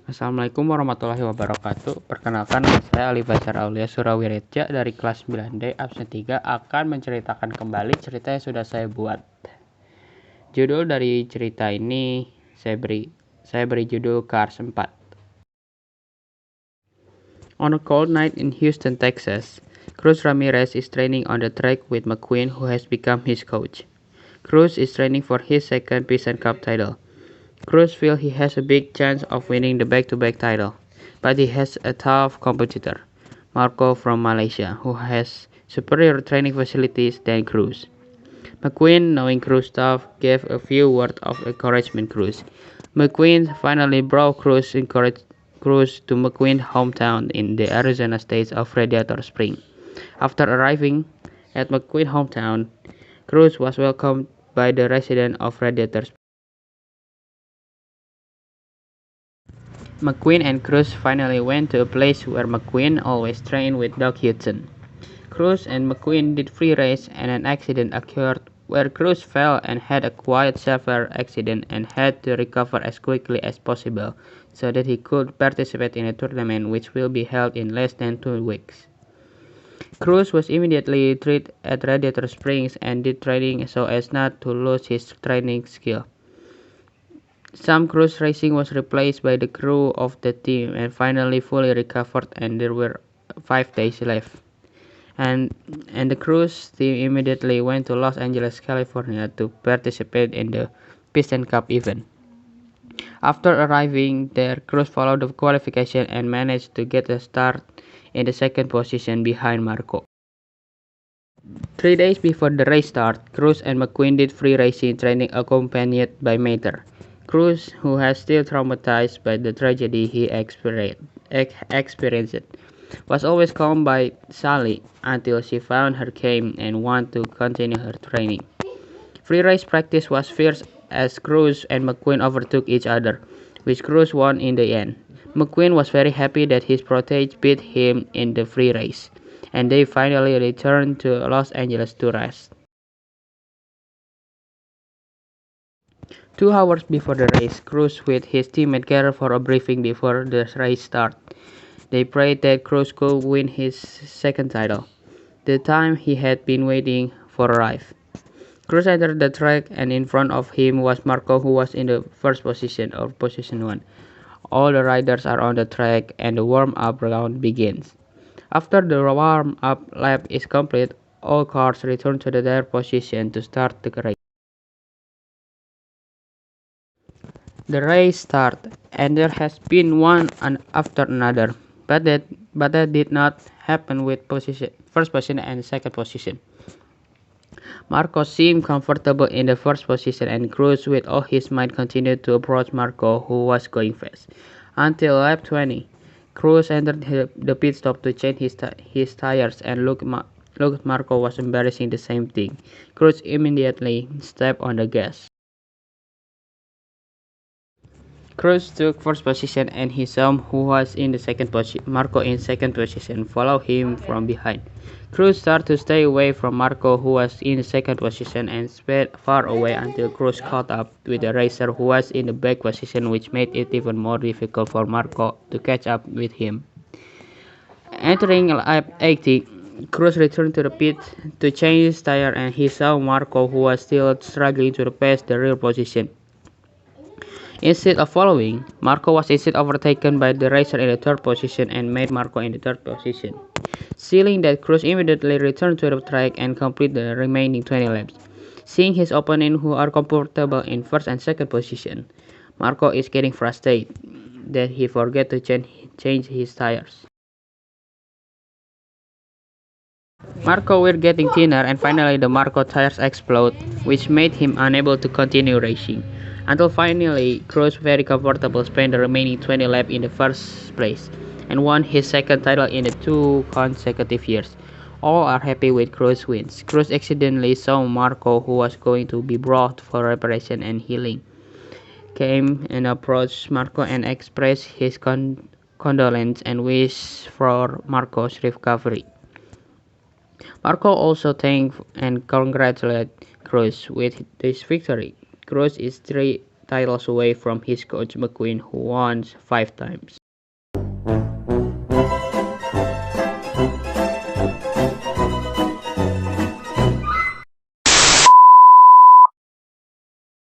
Assalamualaikum warahmatullahi wabarakatuh. Perkenalkan, saya Alif Surawireja dari kelas 9D absen 3 akan menceritakan kembali cerita yang sudah saya buat. Judul dari cerita ini saya beri judul Cars 4. On a cold night in Houston, Texas, Cruz Ramirez is training on the track with McQueen, who has become his coach. Cruz is training for his second Peasant Cup title. Cruz feels he has a big chance of winning the back-to-back title, but he has a tough competitor, Marco from Malaysia, who has superior training facilities than Cruz. McQueen, knowing Cruz's tough, gave a few words of encouragement to Cruz. McQueen finally brought Cruz to McQueen's hometown in the Arizona state of Radiator Springs. After arriving at McQueen's hometown, Cruz was welcomed by the residents of Radiator Springs. McQueen and Cruz finally went to a place where McQueen always trained with Doc Hudson. Cruz and McQueen did free race and an accident occurred where Cruz fell and had a quite severe accident and had to recover as quickly as possible so that he could participate in a tournament which will be held in less than 2 weeks. Cruz was immediately treated at Radiator Springs and did training so as not to lose his training skill. Some Cruz racing was replaced by the crew of the team and finally fully recovered, and there were 5 days left. And the Cruz team immediately went to Los Angeles, California to participate in the Peasant Cup event. After arriving there, Cruz followed the qualification and managed to get a start in the second position behind Marco. 3 days before the race start, Cruz and McQueen did free racing training accompanied by Mather. Cruz, who was still traumatized by the tragedy he experienced, was always calm by Sally until she found her game and wanted to continue her training. Free race practice was fierce as Cruz and McQueen overtook each other, which Cruz won in the end. McQueen was very happy that his protege beat him in the free race, and they finally returned to Los Angeles to rest. 2 hours before the race, Cruz with his teammate gathered for a briefing before the race start. They prayed that Cruz could win his second title, the time he had been waiting for arrived. Cruz entered the track and in front of him was Marco, who was in the first position or position 1. All the riders are on the track and the warm-up round begins. After the warm-up lap is complete, all cars return to their position to start the race. The race started, and there has been one after another, but that did not happen with first position and second position. Marco seemed comfortable in the first position, and Cruz with all his might continued to approach Marco, who was going fast. Until lap 20, Cruz entered the pit stop to change his tires, and looked Marco was embarrassing the same thing. Cruz immediately stepped on the gas. Cruz took first position and he saw who was in the second position. Marco in second position followed him from behind. Cruz started to stay away from Marco, who was in the second position, and sped far away until Cruz caught up with the racer who was in the back position, which made it even more difficult for Marco to catch up with him. Entering lap 80, Cruz returned to the pit to change his tire, and he saw Marco, who was still struggling to pass the rear position. Instead of following, Marco was instead overtaken by the racer in the third position and made Marco in the third position, sealing that Cruz immediately returned to the track and completed the remaining 20 laps. Seeing his opponent who are comfortable in first and second position, Marco is getting frustrated that he forgot to change his tires. Marco were getting thinner, and finally the Marco tires explode, which made him unable to continue racing. Until finally, Cruz very comfortable spent the remaining 20 laps in the first place, and won his second title in the 2 consecutive years. All are happy with Cruz's wins. Cruz accidentally saw Marco, who was going to be brought for reparation and healing, came and approached Marco and expressed his condolence and wish for Marco's recovery. Marco also thanked and congratulated Cruz with this victory. Cruz is titles away from his coach McQueen, who won 5 times.